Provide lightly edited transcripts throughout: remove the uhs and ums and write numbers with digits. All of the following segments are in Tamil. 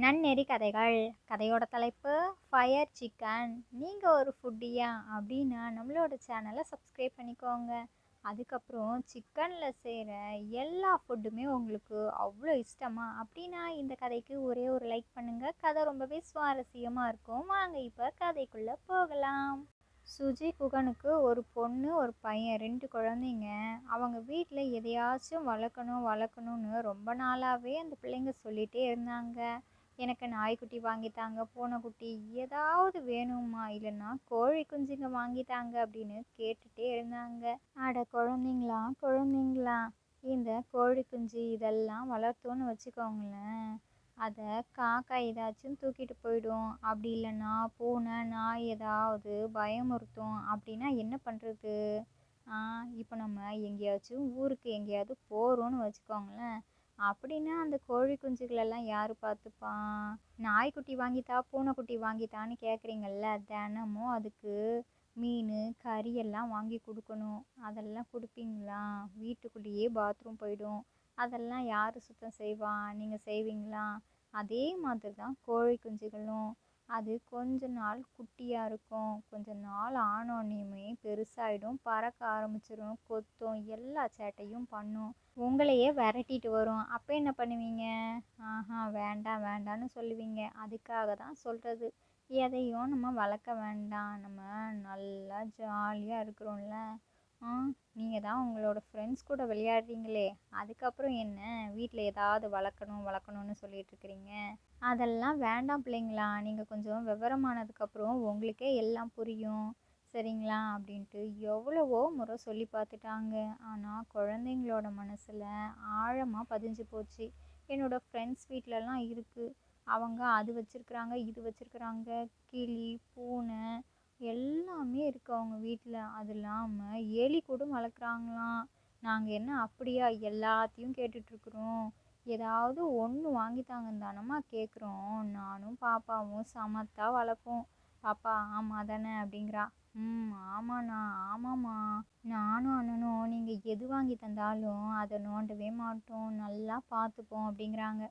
நன்னெறி கதைகள். கதையோட தலைப்பு ஃபயர் சிக்கன். நீங்கள் ஒரு ஃபுட்டியா அப்படின்னா நம்மளோட சேனலை சப்ஸ்கிரைப் பண்ணிக்கோங்க. அதுக்கப்புறம் சிக்கனில் செய்கிற எல்லா ஃபுட்டுமே உங்களுக்கு அவ்வளோ இஷ்டமா அப்படின்னா இந்த கதைக்கு ஒரே ஒரு லைக் பண்ணுங்கள். கதை ரொம்பவே சுவாரஸ்யமாக இருக்கும். வாங்க இப்போ கதைக்குள்ளே போகலாம். சுஜி குகனுக்கு ஒரு பொண்ணு ஒரு பையன், 2 குழந்தைங்க. அவங்க வீட்டில் எதையாச்சும் வளர்க்கணும்னு ரொம்ப நாளாகவே அந்த பிள்ளைங்க சொல்லிகிட்டே இருந்தாங்க. எனக்கு நாய்க்குட்டி வாங்கித்தாங்க, பூனைக்குட்டி ஏதாவது வேணுமா, இல்லைன்னா கோழி குஞ்சுங்க வாங்கித்தாங்க அப்படின்னு கேட்டுகிட்டே இருந்தாங்க. அட குழந்தைங்களா குழந்தைங்களா, இந்த கோழி குஞ்சு இதெல்லாம் வளர்த்தோன்னு வச்சுக்கோங்களேன், அதை காக்கா ஏதாச்சும் தூக்கிட்டு போயிடும், அப்படி இல்லைன்னா பூனை நாய் ஏதாவது பயமுறுத்தும். அப்படின்னா என்ன பண்ணுறது? இப்போ நம்ம எங்கேயாச்சும் ஊருக்கு எங்கேயாவது போகிறோன்னு வச்சுக்கோங்களேன், அப்படின்னா அந்த கோழி குஞ்சுகளெல்லாம் யார் பார்த்துப்பான்? நாய்க்குட்டி வாங்கித்தா பூனைக்குட்டி வாங்கித்தான்னு கேட்குறீங்கள்ல, தினமும் அதுக்கு மீன் கறி எல்லாம் வாங்கி கொடுக்கணும். அதெல்லாம் கொடுப்பீங்களா? வீட்டுக்குள்ளேயே பாத்ரூம் போயிடும். அதெல்லாம் யார் சுத்தம் செய்வா? நீங்கள் செய்வீங்களா? அதே மாதிரி தான் கோழி குஞ்சுகளும். அது கொஞ்ச நாள் குட்டியாக இருக்கும், கொஞ்ச நாள் ஆனோன்னையுமே பெருசாகிடும், பறக்க ஆரம்பிச்சிடும், கொத்தும், எல்லா சேட்டையும் பண்ணும், உங்களையே விரட்டிட்டு வரும். அப்போ என்ன பண்ணுவீங்க? வேண்டாம் வேண்டான்னு சொல்லுவீங்க. அதுக்காக தான் சொல்கிறது, எதையும் நம்ம வளர்க்க வேண்டாம், நம்ம நல்லா ஜாலியாக இருக்கிறோம்ல. நீங்கள் தான் உங்களோட ஃப்ரெண்ட்ஸ் கூட விளையாடுறீங்களே, அதுக்கப்புறம் என்ன வீட்டில் ஏதாவது வளர்க்கணும்னு சொல்லிட்டு இருக்கிறீங்க? அதெல்லாம் வேண்டாம் பிள்ளைங்களா, நீங்கள் கொஞ்சம் விவரமானதுக்கப்புறம் உங்களுக்கே எல்லாம் புரியும், சரிங்களா அப்படின்ட்டு எவ்வளவோ முறை சொல்லி பார்த்துட்டாங்க. ஆனால் குழந்தைங்களோட மனசில் ஆழமாக பதிஞ்சு போச்சு. என்னோடய ஃப்ரெண்ட்ஸ் வீட்டிலலாம் இருக்குது, அவங்க அது வச்சுருக்குறாங்க இது வச்சுருக்குறாங்க, கிளி பூனை எல்லாமே இருக்குது அவங்க வீட்டில். அது இல்லாமல் எலி கூட வளர்க்குறாங்களாம். நாங்கள் என்ன அப்படியா எல்லாத்தையும் கேட்டுட்ருக்குறோம்? ஏதாவது ஒன்று வாங்கித்தாங்கன்னு தானம்மா கேட்குறோம். நானும் பாப்பாவும் சமத்தா வளர்ப்போம். பாப்பா ஆமாம் தானே அப்படிங்கிறா. ஆமாண்ணா ஆமாம்மா, நானும் அண்ணனும் நீங்கள் எது வாங்கி தந்தாலும் அதை நோண்டவே மாட்டோம், நல்லா பார்த்துப்போம் அப்படிங்கிறாங்க.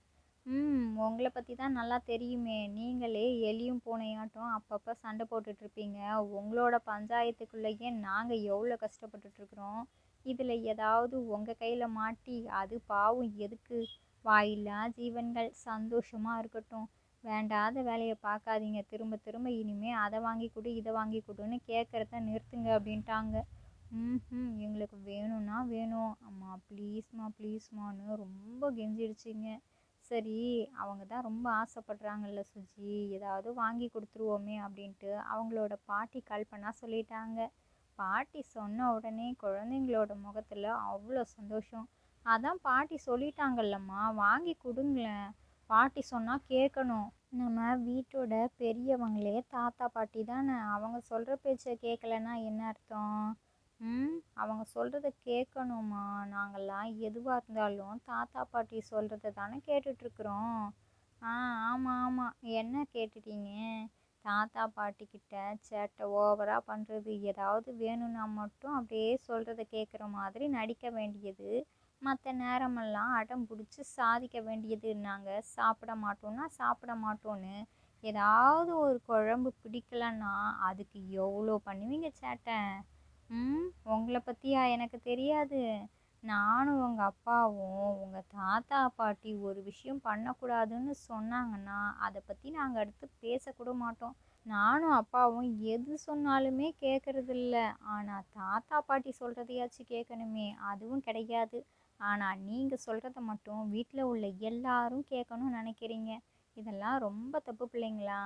உங்களை பற்றி தான் நல்லா தெரியுமே, நீங்களே எலியும் பூனையாட்டம் அப்பப்போ சண்டை போட்டுட்ருப்பீங்க. உங்களோட பஞ்சாயத்துக்குள்ளேயே நாங்கள் எவ்வளோ கஷ்டப்பட்டுட்ருக்குறோம். இதில் ஏதாவது உங்கள் கையில் மாட்டி அது பாவம் எதுக்கு? வாயில்லா ஜீவன்கள் சந்தோஷமாக இருக்கட்டும், வேண்டாத வேலையை பார்க்காதீங்க, திரும்ப திரும்ப இனிமேல் அதை வாங்கி கொடு இதை வாங்கி கொடுன்னு கேட்குறத நிறுத்துங்க அப்படின்ட்டாங்க. எங்களுக்கு வேணும்னா வேணும் அம்மா, ப்ளீஸ்மான்னு ரொம்ப கெஞ்சிடுச்சிங்க. சரி, அவங்க தான் ரொம்ப ஆசைப்படுறாங்கல்ல சுஜி, ஏதாவது வாங்கி கொடுத்துருவோமே அப்படின்ட்டு அவங்களோட பாட்டி கல்பனா சொல்லிட்டாங்க. பாட்டி சொன்ன உடனே குழந்தைங்களோட முகத்தில் அவ்வளோ சந்தோஷம். அதான் பாட்டி சொல்லிட்டாங்கல்லம்மா, வாங்கி கொடுங்களேன். பாட்டி சொன்னால் கேட்கணும். நம்ம வீட்டோட பெரியவங்களே தாத்தா பாட்டி தானே, அவங்க சொல்கிற பேச்சை கேட்கலன்னா என்ன அர்த்தம்? அவங்க சொல்கிறத கேட்கணுமா? நாங்கள்லாம் எதுவாக இருந்தாலும் தாத்தா பாட்டி சொல்கிறத தானே கேட்டுட்ருக்குறோம். ஆமாம் என்ன கேட்டுட்டீங்க? தாத்தா பாட்டிக்கிட்ட சேட்டை ஓவராக பண்ணுறது, ஏதாவது வேணும்னா மட்டும் அப்படியே சொல்கிறத கேட்குற மாதிரி நடிக்க வேண்டியது, மற்ற நேரமெல்லாம் அடம் பிடிச்சி சாதிக்க வேண்டியது. நாங்கள் சாப்பிட மாட்டோன்னு ஏதாவது ஒரு குழம்பு பிடிக்கலன்னா அதுக்கு எவ்வளோ பண்ணுவீங்க சேட்டை. உங்களை பற்றியா எனக்கு தெரியாது? நானும் உங்கள் அப்பாவும் உங்கள் தாத்தா பாட்டி ஒரு விஷயம் பண்ணக்கூடாதுன்னு சொன்னாங்கன்னா அதை பற்றி நாங்கள் அடுத்து பேசக்கூட மாட்டோம். நானும் அப்பாவும் எது சொன்னாலுமே கேட்குறதில்ல. ஆனால் தாத்தா பாட்டி சொல்கிறதையாச்சும் கேட்கணுமே, அதுவும் கிடையாது. ஆனால் நீங்கள் சொல்கிறத மட்டும் வீட்டில் உள்ள எல்லாரும் கேட்கணும்னு நினைக்கிறீங்க. இதெல்லாம் ரொம்ப தப்பு பிள்ளைங்களா.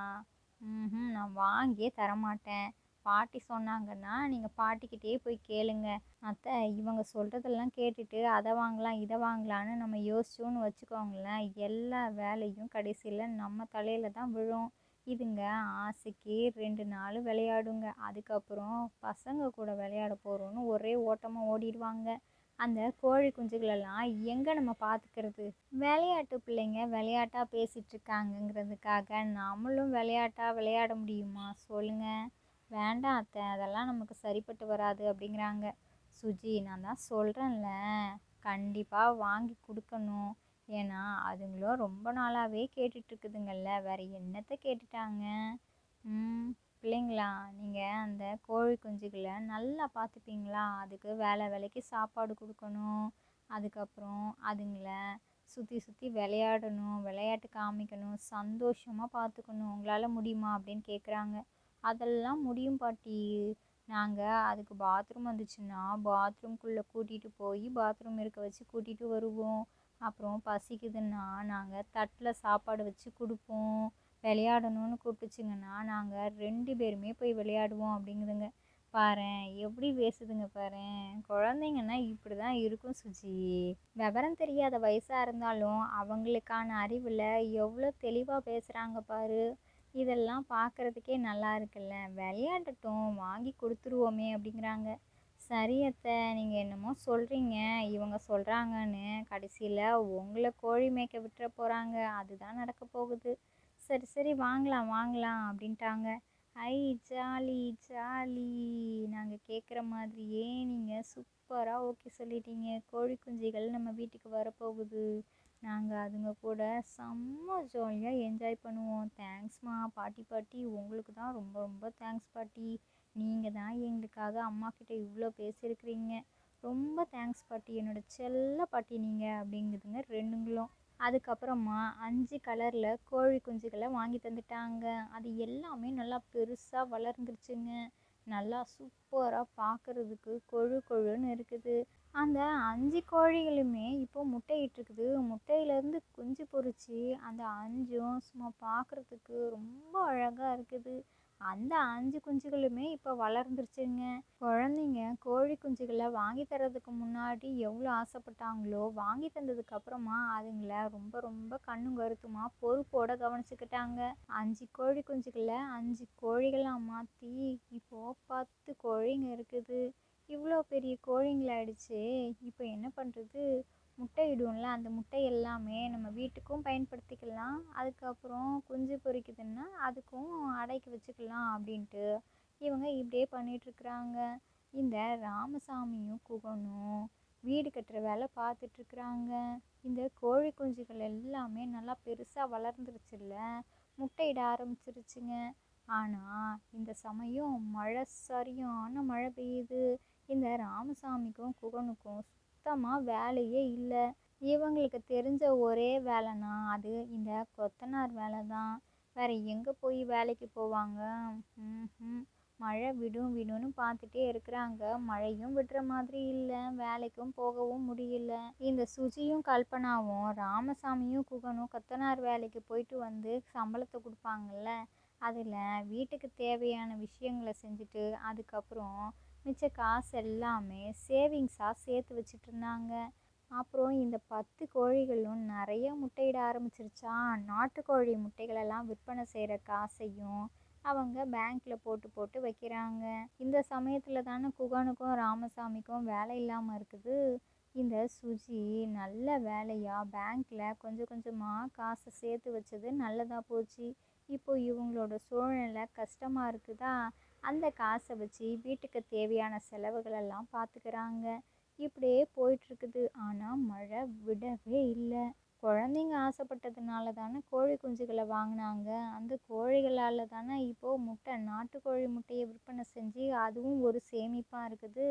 நான் வாங்கியே தரமாட்டேன். பாட்டி சொன்னாங்கன்னா நீங்கள் பாட்டிக்கிட்டே போய் கேளுங்க. அத்தை, இவங்க சொல்கிறதெல்லாம் கேட்டுட்டு அதை வாங்கலாம் இதை வாங்கலான்னு நம்ம யோசிச்சோன்னு வச்சுக்கோங்களேன், எல்லா வேலையும் கடைசியில் நம்ம தலையில் தான் விழும். இதுங்க ஆசைக்கு 2 நாள் விளையாடுங்க, அதுக்கப்புறம் பசங்க கூட விளையாட போகிறோன்னு ஒரே ஓட்டமாக ஓடிடுவாங்க. அந்த கோழி குஞ்சுகளெல்லாம் எங்கே நம்ம பார்த்துக்கிறது? விளையாட்டு பிள்ளைங்க விளையாட்டாக பேசிகிட்ருக்காங்கங்கிறதுக்காக நம்மளும் விளையாட்டாக விளையாட முடியுமா சொல்லுங்கள்? வேண்டாம் அத்தை, அதெல்லாம் நமக்கு சரிப்பட்டு வராது அப்படிங்கிறாங்க. சுஜி, நான் தான் சொல்கிறேன்ல, கண்டிப்பாக வாங்கி கொடுக்கணும். ஏன்னா அதுங்களும் ரொம்ப நாளாகவே கேட்டுட்ருக்குதுங்கள்ல, வேற என்னத்தை கேட்டுட்டாங்க. ம் பிள்ளைங்களா, நீங்கள் அந்த கோழி குஞ்சுகளை நல்லா பார்த்துப்பீங்களா? அதுக்கு வேலை வேலைக்கு சாப்பாடு கொடுக்கணும், அதுக்கப்புறம் அதுங்கள சுற்றி சுற்றி விளையாடணும், விளையாட்டு காமிக்கணும், சந்தோஷமாக பார்த்துக்கணும். உங்களால் முடியுமா அப்படின்னு கேட்குறாங்க. அதெல்லாம் முடியும் பாட்டி. நாங்கள் அதுக்கு பாத்ரூம் வந்துச்சுன்னா பாத்ரூம்குள்ளே கூட்டிகிட்டு போய் பாத்ரூம் இருக்க வச்சு கூட்டிகிட்டு வருவோம். அப்புறம் பசிக்குதுன்னா நாங்கள் தட்டில் சாப்பாடு வச்சு கொடுப்போம். விளையாடணும்னு கூப்பிட்டுச்சிங்கன்னா நாங்கள் 2 பேருமே போய் விளையாடுவோம் அப்படிங்குதுங்க. பாரேன் எப்படி பேசுதுங்க பாரேன். குழந்தைங்கன்னா இப்படி தான் இருக்கும் சுஜி. விவரம் தெரியாத வயசாக இருந்தாலும் அவங்களுக்கான அறிவில் எவ்வளோ தெளிவாக பேசுகிறாங்க பாரு. இதெல்லாம் பார்க்குறதுக்கே நல்லா இருக்குல்ல. விளையாடட்டும், வாங்கி கொடுத்துருவோமே அப்படிங்கிறாங்க. சரி அத்தை, நீங்கள் என்னமோ சொல்கிறீங்க, இவங்க சொல்கிறாங்கன்னு கடைசியில் உங்களை கோழி மேய்க்க விட்டுற போகிறாங்க. அதுதான் நடக்க போகுது. சரி சரி, வாங்கலாம் வாங்கலாம் அப்படின்ட்டாங்க. ஐ ஜாலி ஜாலி. நாங்கள் கேட்குற மாதிரியே நீங்கள் சூப்பராக ஓகே சொல்லிட்டீங்க. கோழி குஞ்சுகள் நம்ம வீட்டுக்கு வரப்போகுது. நாங்கள் அதுங்க கூட செம்ம ஜாலியாக என்ஜாய் பண்ணுவோம். தேங்க்ஸ்மா பாட்டி. பாட்டி உங்களுக்கு தான் ரொம்ப ரொம்ப தேங்க்ஸ் பாட்டி. நீங்கள் தான் எங்களுக்காக அம்மாக்கிட்ட இவ்வளோ பேசியிருக்கிறீங்க. ரொம்ப தேங்க்ஸ் பாட்டி, என்னோட செல்ல பாட்டி நீங்கள் அப்படிங்குதுங்க ரெண்டுங்களும். அதுக்கப்புறமா 5 கலரில் கோழி குஞ்சுகளை வாங்கி தந்துட்டாங்க. அது எல்லாமே நல்லா பெருசாக வளர்ந்துருச்சுங்க. நல்லா சூப்பராக பார்க்குறதுக்கு கொழு கொழுன்னு இருக்குது. அந்த 5 கோழிகளுமே இப்போ முட்டையிட்டுருக்குது. முட்டையிலேருந்து குஞ்சு பொரித்து அந்த 5ம் சும்மா பார்க்குறதுக்கு ரொம்ப அழகாக இருக்குது. அந்த 5 குஞ்சுகளுமே இப்போ வளர்ந்துருச்சுங்க. குழந்தைங்க கோழி குஞ்சுகளை வாங்கி தரதுக்கு முன்னாடி எவ்வளோ ஆசைப்பட்டாங்களோ, வாங்கி தந்ததுக்கு அப்புறமா அதுங்கள ரொம்ப ரொம்ப கண்ணும் கருத்துமா பொறுப்போட கவனிச்சுக்கிட்டாங்க. 5 கோழி குஞ்சுகளை 5 கோழிகளாக மாற்றி இப்போது 10 கோழிங்க இருக்குது. இவ்வளோ பெரிய கோழிங்களாயிடுச்சு. இப்போ என்ன பண்ணுறது? முட்டையிடும்ல, அந்த முட்டை எல்லாமே நம்ம வீட்டுக்கும் பயன்படுத்திக்கலாம். அதுக்கப்புறம் குஞ்சு பொரிக்குதுன்னா அதுக்கும் அடைக்கி வச்சுக்கலாம் அப்படின்ட்டு இவங்க இப்படியே பண்ணிகிட்ருக்குறாங்க. இந்த ராமசாமியும் குகனும் வீடு கட்டுற வேலை பார்த்துட்ருக்குறாங்க. இந்த கோழி குஞ்சுகள் எல்லாமே நல்லா பெருசாக வளர்ந்துருச்சுல்ல, முட்டையிட ஆரம்பிச்சிருச்சுங்க. ஆனால் இந்த சமயம் மழை, சரியான மழை பெய்யுது. இந்த ராமசாமிக்கும் குகனுக்கும் சுத்தமாக வேலையே இல்லை. இவங்களுக்கு தெரிஞ்ச ஒரே வேலைனா அது இந்த கொத்தனார் வேலை தான். வேறு எங்கே போய் வேலைக்கு போவாங்க? மழை விடும் விடும்னு பார்த்துட்டே இருக்கிறாங்க. மழையும் விடுற மாதிரி இல்லை, வேலைக்கும் போகவும் முடியல. இந்த சுஜியும் கல்பனாவும் ராமசாமியும் குகனும் கொத்தனார் வேலைக்கு போயிட்டு வந்து சம்பளத்தை கொடுப்பாங்கல்ல, அதில் வீட்டுக்கு தேவையான விஷயங்களை செஞ்சுட்டு அதுக்கப்புறம் மிச்ச காசு எல்லாமே சேவிங்ஸாக சேர்த்து வச்சுட்டு இருந்தாங்க. அப்புறம் இந்த 10 கோழிகளும் நிறைய முட்டையிட ஆரம்பிச்சிருச்சா. நாட்டுக்கோழி முட்டைகளெல்லாம் விற்பனை செய்கிற காசையும் அவங்க பேங்க்கில் போட்டு போட்டு வைக்கிறாங்க. இந்த சமயத்தில் தானே குகனுக்கும் ராமசாமிக்கும் வேலை இல்லாமல் இருக்குது. இந்த சுஜி நல்ல வேலையாக பேங்க்கில் கொஞ்சம் கொஞ்சமாக காசை சேர்த்து வச்சது நல்லதாக போச்சு. இப்போ இவங்களோட சூழ்நிலை கஷ்டமாக இருக்குதா, அந்த காசை வச்சு வீட்டுக்கு தேவையான செலவுகளெல்லாம் பார்த்துக்கிறாங்க. இப்படியே போயிட்டுருக்குது. ஆனால் மழை விடவே இல்லை. குழந்தைங்க ஆசைப்பட்டதுனால தானே கோழி குஞ்சுகளை வாங்கினாங்க. அந்த கோழிகளால் தானே இப்போது முட்டை, நாட்டுக்கோழி முட்டையை விற்பனை செஞ்சு அதுவும் ஒரு சேமிப்பாக இருக்குது.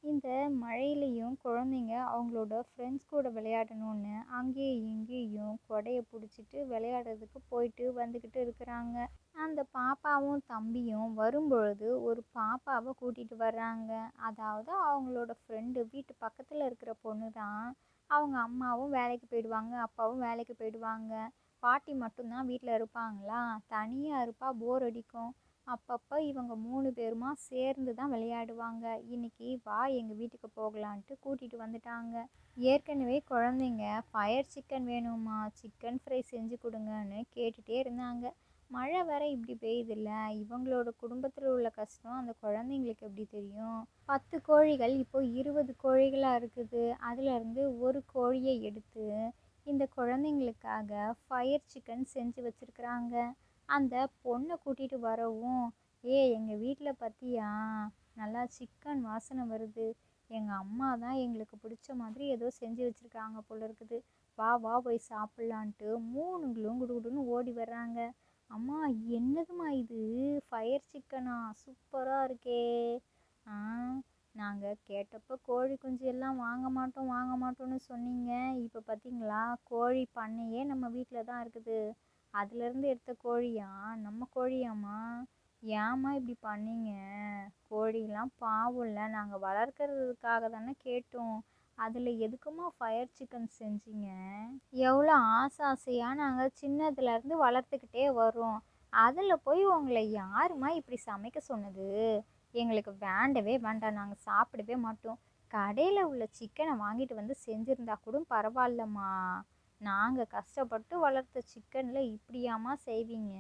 இந்த மழையிலையும் குழந்தைங்க அவங்களோட ஃப்ரெண்ட்ஸ் கூட விளையாடணும்னு அங்கேயும் இங்கேயும் கொடையை பிடிச்சிட்டு விளையாடுறதுக்கு போயிட்டு வந்துக்கிட்டு இருக்கிறாங்க. அந்த பாப்பாவும் தம்பியும் வரும்பொழுது ஒரு பாப்பாவை கூட்டிகிட்டு வர்றாங்க. அதாவது அவங்களோட ஃப்ரெண்டு வீட்டு பக்கத்தில் இருக்கிற பொண்ணு தான். அவங்க அம்மாவும் வேலைக்கு போயிடுவாங்க, அப்பாவும் வேலைக்கு போயிடுவாங்க. பாட்டி மட்டும்தான் வீட்டில் இருப்பாங்களா, தனியாக இருப்பா, போர் அடிக்கும். அப்பப்போ இவங்க 3 பேருமா சேர்ந்து தான் விளையாடுவாங்க. இன்னைக்கு வா எங்கள் வீட்டுக்கு போகலான்ட்டு கூட்டிகிட்டு வந்துட்டாங்க. ஏற்கனவே குழந்தைங்க ஃபயர் சிக்கன் வேணுமா, சிக்கன் ஃப்ரை செஞ்சு கொடுங்கன்னு கேட்டுகிட்டே இருந்தாங்க. மழை வேற இப்படி பெய்யுதில்ல, இவங்களோட குடும்பத்தில் உள்ள கஷ்டம் அந்த குழந்தைங்களுக்கு எப்படி தெரியும்? 10 கோழிகள் இப்போ 20 கோழிகளாக இருக்குது. அதுலேருந்து ஒரு கோழியை எடுத்து இந்த குழந்தைங்களுக்காக ஃபயர் சிக்கன் செஞ்சு வச்சுருக்குறாங்க. அந்த பொண்ணை கூட்டிகிட்டு வரவும், எங்கள் வீட்டில் பார்த்தியா நல்லா சிக்கன் வாசனை வருது, எங்கள் அம்மா தான் எங்களுக்கு பிடிச்ச மாதிரி ஏதோ செஞ்சு வச்சுருக்காங்க போல இருக்குது, வா வா போய் சாப்பிட்லான்ட்டு மூணுங்களும் குடுகுடுன்னு ஓடி வர்றாங்க. அம்மா என்னதும்மா இது? ஃபயர் சிக்கனா? சூப்பராக இருக்கே! ஆ நாங்கள் கேட்டப்போ கோழி குஞ்சு எல்லாம் வாங்க மாட்டோம் வாங்க மாட்டோம்னு சொன்னீங்க. இப்போ பார்த்தீங்களா கோழி பண்ணையே நம்ம வீட்டில் தான் இருக்குது. அதுலேருந்து எடுத்த கோழியா? நம்ம கோழியாம்மா? ஏம்மா இப்படி பண்ணீங்க? கோழிலாம் பாவம்ல, நாங்கள் வளர்க்கறதுக்காக தானே கேட்டோம். அதில் எதுக்குமா ஃபயர் சிக்கன் செஞ்சீங்க? எவ்வளோ ஆசை ஆசையாக நாங்கள் சின்னதுலேருந்து வளர்த்துக்கிட்டே வரோம். அதில் போய் உங்களை யாரும்மா இப்படி சமைக்க சொன்னது? எங்களுக்கு வேண்டவே வேண்டாம், நாங்கள் சாப்பிடவே மாட்டோம். கடையில் உள்ள சிக்கனை வாங்கிட்டு வந்து செஞ்சுருந்தா கூட பரவாயில்லம்மா. நாங்கள் கஷ்டப்பட்டு வளர்த்த சிக்கனில் இப்படியாம்மா செய்வீங்க?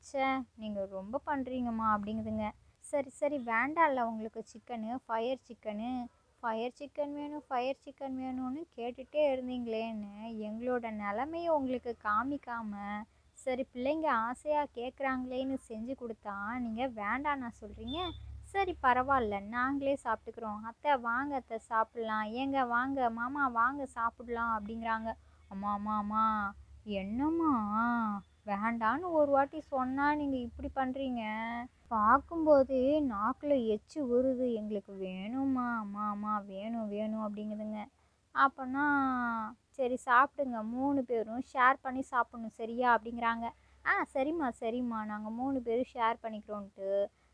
ச்சே, நீங்கள் ரொம்ப பண்ணுறீங்கம்மா அப்படிங்குதுங்க. சரி சரி வேண்டாம்ல உங்களுக்கு chicken, fire chicken. Fire chicken வேணும் ஃபயர் சிக்கன் வேணும்னு கேட்டுகிட்டே இருந்தீங்களேன்னு எங்களோட நிலமையை உங்களுக்கு காமிக்காம, சரி பிள்ளைங்க ஆசையாக கேட்குறாங்களேன்னு செஞ்சு கொடுத்தா நீங்கள் வேண்டாம் நான் சொல்கிறீங்க. சரி பரவாயில்ல, நாங்களே சாப்பிட்டுக்கிறோம். அத்தை வாங்க அத்தை சாப்பிட்லாம். ஏங்க வாங்க மாமா வாங்க சாப்பிட்லாம் அப்படிங்கிறாங்க. அம்மா அம்மா அம்மா என்னம்மா? வேண்டான்னு ஒரு வாட்டி சொன்னால் நீங்கள் இப்படி பண்ணுறீங்க. பார்க்கும்போது நாக்கில் எச்சி ஊறுது. எங்களுக்கு வேணும்மா அம்மா அம்மா வேணும் வேணும் அப்படிங்குதுங்க. அப்போனா சரி சாப்பிடுங்க, 3 பேரும் ஷேர் பண்ணி சாப்பிட்ணும் சரியா அப்படிங்கிறாங்க. சரிம்மா சரிம்மா, நாங்கள் 3 பேரும் ஷேர் பண்ணிக்கிறோன்ட்டு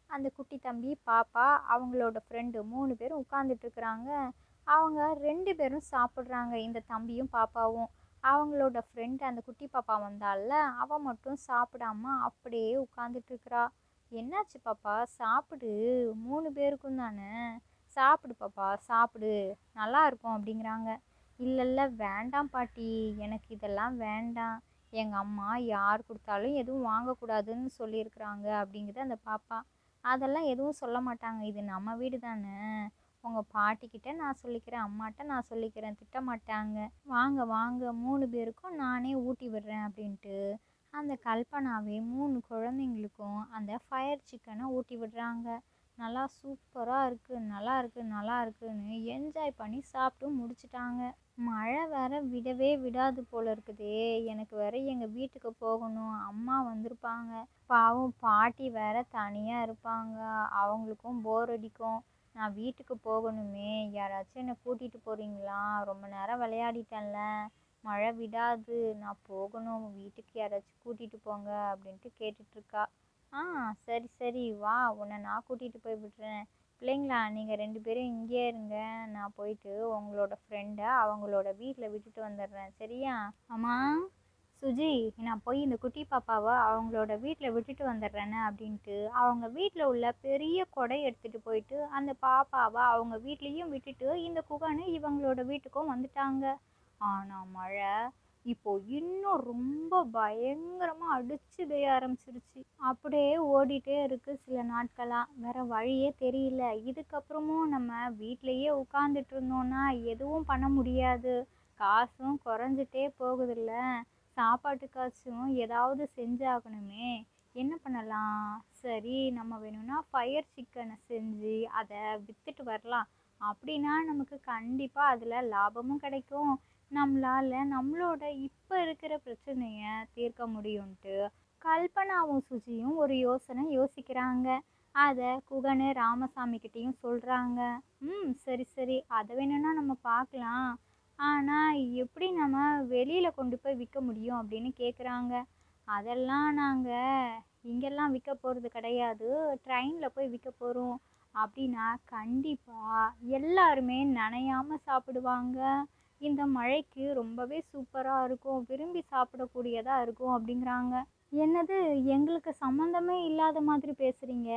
அந்த குட்டி தம்பி பாப்பா அவங்களோட ஃப்ரெண்டு 3 பேரும் உட்காந்துட்ருக்குறாங்க. அவங்க 2 பேரும் சாப்பிட்றாங்க, இந்த தம்பியும் பாப்பாவும். அவங்களோட ஃப்ரெண்டு அந்த குட்டி பாப்பா வந்தால அவள் மட்டும் சாப்பிடாம அப்படியே உட்காந்துட்ருக்குறா. என்னாச்சு பாப்பா? சாப்பிடு, 3 பேருக்கும் தானே. சாப்பிடு பாப்பா சாப்பிடு, நல்லா இருக்கும் அப்படிங்கிறாங்க. இல்லை இல்லை வேண்டாம் பாட்டி, எனக்கு இதெல்லாம் வேண்டாம். எங்கள் அம்மா யார் கொடுத்தாலும் எதுவும் வாங்கக்கூடாதுன்னு சொல்லியிருக்கிறாங்க அப்படிங்குது அந்த பாப்பா. அதெல்லாம் எதுவும் சொல்ல மாட்டாங்க, இது நம்ம வீடு தானே. உங்கள் பாட்டிக்கிட்ட நான் சொல்லிக்கிறேன், அம்மாட்ட நான் சொல்லிக்கிறேன், திட்ட மாட்டாங்க. வாங்க வாங்க 3 பேருக்கும் நானே ஊட்டி விடுறேன் அப்படின்ட்டு அந்த கல்பனாவே 3 குழந்தைங்களுக்கும் அந்த ஃபயர் சிக்கனை ஊட்டி விடுறாங்க. நல்லா சூப்பராக இருக்குது நல்லா இருக்குது நல்லா இருக்குன்னு என்ஜாய் பண்ணி சாப்பிட்டு முடிச்சிட்டாங்க. மழை வேற விடவே விடாது போல இருக்குதே. எனக்கு வேற எங்கள் வீட்டுக்கு போகணும், அம்மா வந்திருப்பாங்க. பாவம் பாட்டி வேற தனியாக இருப்பாங்க, அவங்களுக்கும் போர் அடிக்கும். நான் வீட்டுக்கு போகணுமே, யாராச்சும் என்னை கூட்டிகிட்டு போகிறீங்களா? ரொம்ப நேரம் விளையாடிட்டேன்ல, மழை விடாது, நான் போகணும், வீட்டுக்கு யாராச்சும் கூட்டிகிட்டு போங்க அப்படின்ட்டு கேட்டுட்ருக்கா. சரி சரி வா, உன்னை நான் கூட்டிகிட்டு போய் விடுறேன். பிள்ளைங்களா நீங்கள் 2 பேரும் இங்கே இருங்க, நான் போயிட்டு உங்களோட ஃப்ரெண்டை அவங்களோட வீட்டில் விட்டுட்டு வந்துடுறேன் சரியா? அம்மா சுஜி, நான் போய் இந்த குட்டி பாப்பாவை அவங்களோட வீட்டில் விட்டுட்டு வந்துடுறேன்னு அப்படின்ட்டு அவங்க வீட்டில் உள்ள பெரிய கொடை எடுத்துகிட்டு போயிட்டு அந்த பாப்பாவை அவங்க வீட்லேயும் விட்டுட்டு இந்த குகனு இவங்களோட வீட்டுக்கும் வந்துட்டாங்க. ஆனால் மழை இப்போ இன்னும் ரொம்ப பயங்கரமாக அடிச்சு பெய்ய ஆரம்பிச்சிருச்சு. அப்படியே ஓடிட்டே இருக்கு சில நாட்களாக, வேற வழியே தெரியல. இதுக்கப்புறமும் நம்ம வீட்டிலையே உட்காந்துட்டு இருந்தோம்னா எதுவும் பண்ண முடியாது, காசும் குறைஞ்சிட்டே போகுதுல்ல. சாப்பாட்டுக்காச்சும் ஏதாவது செஞ்சாகணுமே, என்ன பண்ணலாம்? சரி நம்ம வேணும்னா ஃபயர் சிக்கனை செஞ்சு அதை விற்றுட்டு வரலாம். அப்படின்னா நமக்கு கண்டிப்பாக அதில் லாபமும் கிடைக்கும், நம்மளால் நம்மளோட இப்போ இருக்கிற பிரச்சனையை தீர்க்க முடியும்ன்ட்டு கல்பனாவும் சுஜியும் ஒரு யோசனை யோசிக்கிறாங்க. அதை குகனு ராமசாமிக்கிட்டேயும் சொல்கிறாங்க. சரி சரி, அதை வேணும்னா நம்ம பார்க்கலாம். ஆனால் எப்படி நம்ம வெளியில் கொண்டு போய் விற்க முடியும் அப்படின்னு கேட்குறாங்க. அதெல்லாம் நாங்கள் இங்கெல்லாம் விற்க போகிறது கிடையாது, ட்ரெயினில் போய் விற்க போகிறோம். அப்படின்னா கண்டிப்பாக எல்லாருமே நனையாமல் சாப்பிடுவாங்க, இந்த மழைக்கு ரொம்பவே சூப்பராக இருக்கும், விரும்பி சாப்பிடக்கூடியதாக இருக்கும் அப்படிங்கிறாங்க. என்னது, எங்களுக்கு சம்மந்தமே இல்லாத மாதிரி பேசுகிறீங்க?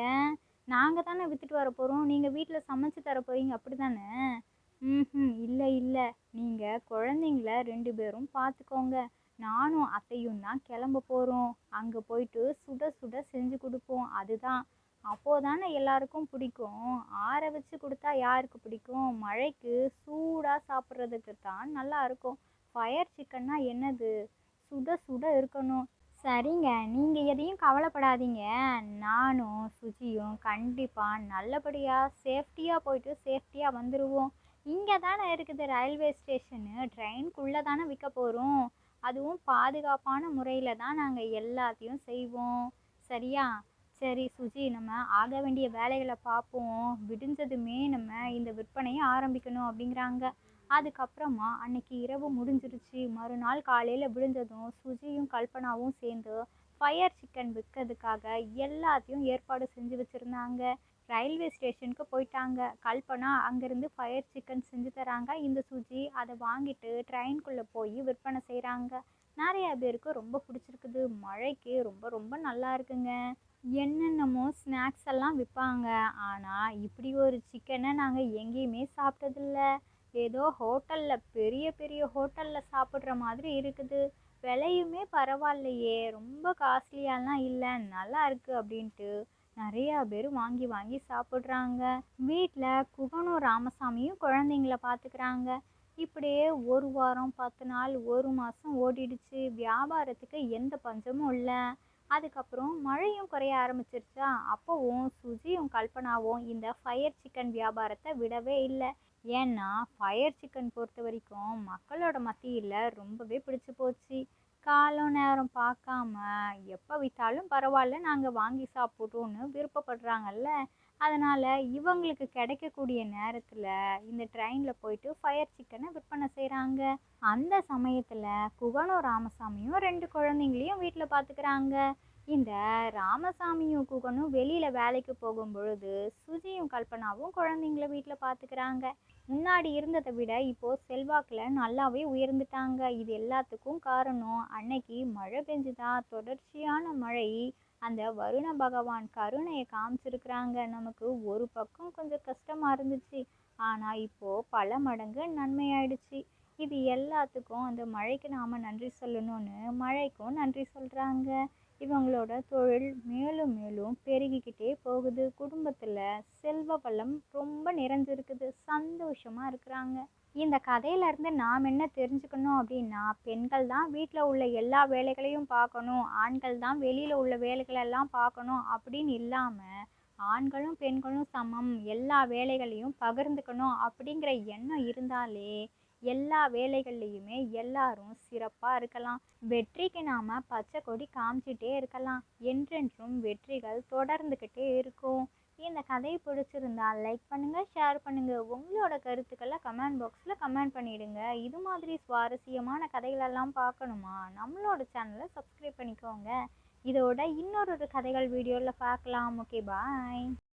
நாங்கள் தானே விற்றுட்டு வர போகிறோம், நீங்கள் வீட்டில் சமைச்சு தர போகிறீங்க அப்படி தானே? இல்லை இல்லை, நீங்கள் குழந்தைங்கள 2 பேரும் பார்த்துக்கோங்க, நானும் அத்தையும் தான் கிளம்ப போகிறோம். அங்கே போயிட்டு சுட சுட செஞ்சு கொடுப்போம், அதுதான். அப்போதானே எல்லாருக்கும் பிடிக்கும். ஆற வச்சு கொடுத்தா யாருக்கு பிடிக்கும்? மழைக்கு சூடாக சாப்பிட்றதுக்கு தான் நல்லா இருக்கும். ஃபயர் சிக்கன்னா என்னது, சுட சுட இருக்கணும். சரிங்க, நீங்கள் எதையும் கவலைப்படாதீங்க, நானும் சுஜியும் கண்டிப்பாக நல்லபடியாக சேஃப்டியாக போயிட்டு சேஃப்டியாக வந்துடுவோம். இங்கே தானே இருக்குது ரயில்வே ஸ்டேஷனு, ட்ரெயின்குள்ளே தானே விற்க போகிறோம். அதுவும் பாதுகாப்பான முறையில் தான் நாங்கள் எல்லாத்தையும் செய்வோம். சரியா? சரி சுஜி, நம்ம ஆக வேண்டிய வேலைகளை பார்ப்போம். விடிஞ்சதுமே நம்ம இந்த விற்பனையை ஆரம்பிக்கணும் அப்படிங்கிறாங்க. அதுக்கப்புறமா அன்னைக்கு இரவு முடிஞ்சிருச்சு. மறுநாள் காலையில் விடிஞ்சதும் சுஜியும் கல்பனாவும் சேர்ந்து ஃபயர் சிக்கன் விற்கிறதுக்காக எல்லாத்தையும் ஏற்பாடு செஞ்சு வச்சுருந்தாங்க. ரயில்வே ஸ்டேஷனுக்கு போயிட்டாங்க. கல்பனா அங்கேருந்து ஃபயர் சிக்கன் செஞ்சு தராங்க. இந்த சுஜி அதை வாங்கிட்டு ட்ரெயின்குள்ளே போய் விற்பனை செய்கிறாங்க. நிறைய பேருக்கு ரொம்ப பிடிச்சிருக்குது. மழைக்கு ரொம்ப ரொம்ப நல்லா இருக்குங்க. என்னென்னமோ ஸ்நாக்ஸ் எல்லாம் விற்பாங்க. ஆனால் இப்படி ஒரு சிக்கனை நாங்கள் எங்கேயுமே சாப்பிட்டதில்ல. ஏதோ ஹோட்டலில் பெரிய பெரிய ஹோட்டலில் சாப்பிட்ற மாதிரி இருக்குது. விலையுமே பரவாயில்லையே, ரொம்ப காஸ்ட்லியாலாம் இல்லை, நல்லா இருக்குது அப்படின்ட்டு நிறையா பேர் வாங்கி வாங்கி சாப்பிட்றாங்க. வீட்டில் குகனும் ராமசாமியும் குழந்தைங்கள பார்த்துக்கிறாங்க. இப்படியே ஒரு வாரம் 10 நாள் 1 மாதம் ஓடிடுச்சு. வியாபாரத்துக்கு எந்த பஞ்சமும் இல்லை. அதுக்கப்புறம் மழையும் குறைய ஆரம்பிச்சிருச்சா, அப்போவும் சுஜியும் கல்பனாவும் இந்த ஃபயர் சிக்கன் வியாபாரத்தை விடவே இல்லை. ஏன்னா ஃபயர் சிக்கன் பொறுத்த வரைக்கும் மக்களோட மத்தியில் ரொம்பவே பிடிச்சி போச்சு. காலம் நேரம் பார்க்காம எப்போ விற்றாலும் பரவாயில்ல, நாங்கள் வாங்கி சாப்பிட்றோன்னு விருப்பப்படுறாங்கல்ல. அதனால் இவங்களுக்கு கிடைக்கக்கூடிய நேரத்தில் இந்த ட்ரெயினில் போயிட்டு ஃபயர் சிக்கனை விற்பனை செய்கிறாங்க. அந்த சமயத்தில் குகனும் ராமசாமியும் 2 குழந்தைங்களையும் வீட்டில் பார்த்துக்கிறாங்க. இந்த ராமசாமியும் குகனும் வெளியில் வேலைக்கு போகும் பொழுது சுஜியும் கல்பனாவும் குழந்தைங்கள வீட்டில் பார்த்துக்கிறாங்க. முன்னாடி இருந்ததை விட இப்போது செல்வாக்கில் நல்லாவே உயர்ந்துட்டாங்க. இது எல்லாத்துக்கும் காரணம் அன்னைக்கு மழை பெஞ்சுதா, தொடர்ச்சியான மழை. அந்த வருண பகவான் கருணையை காமிச்சிருக்கிறாங்க. நமக்கு ஒரு பக்கம் கொஞ்சம் கஷ்டமாக இருந்துச்சு, ஆனால் இப்போது பல மடங்கு நன்மையாயிடுச்சு. இது எல்லாத்துக்கும் அந்த மழைக்கு நாம் நன்றி சொல்லணும்னு மழைக்கும் நன்றி சொல்கிறாங்க. இவங்களோட தொழில் மேலும் மேலும் பெருகிக்கிட்டே போகுது. குடும்பத்தில் செல்வ வளம் ரொம்ப நிறைஞ்சிருக்குது. சந்தோஷமாக இருக்கிறாங்க. இந்த கதையிலேருந்து நாம் என்ன தெரிஞ்சுக்கணும் அப்படின்னா, பெண்கள் தான் வீட்டில் உள்ள எல்லா வேலைகளையும் பார்க்கணும், ஆண்கள் தான் வெளியில் உள்ள வேலைகளெல்லாம் பார்க்கணும் அப்படின்னு இல்லாமல் ஆண்களும் பெண்களும் சமம், எல்லா வேலைகளையும் பகிர்ந்துக்கணும் அப்படிங்கிற எண்ணம் இருந்தாலே எல்லா வேலைகள்லையுமே எல்லாரும் சிறப்பாக இருக்கலாம். வெற்றிக்கு நாம் பச்சை கொடி காமிச்சிட்டே இருக்கலாம். என்றென்றும் வெற்றிகள் தொடர்ந்துக்கிட்டே இருக்கும். இந்த கதை பிடிச்சிருந்தா லைக் பண்ணுங்கள், ஷேர் பண்ணுங்கள். உங்களோட கருத்துக்களை கமெண்ட் பாக்ஸில் கமெண்ட் பண்ணிவிடுங்க. இது மாதிரி சுவாரஸ்யமான கதைகளெல்லாம் பார்க்கணுமா, நம்மளோட சேனலை சப்ஸ்கிரைப் பண்ணிக்கோங்க. இதோட இன்னொரு கதைகள் வீடியோவில் பார்க்கலாம். ஓகே, பாய்.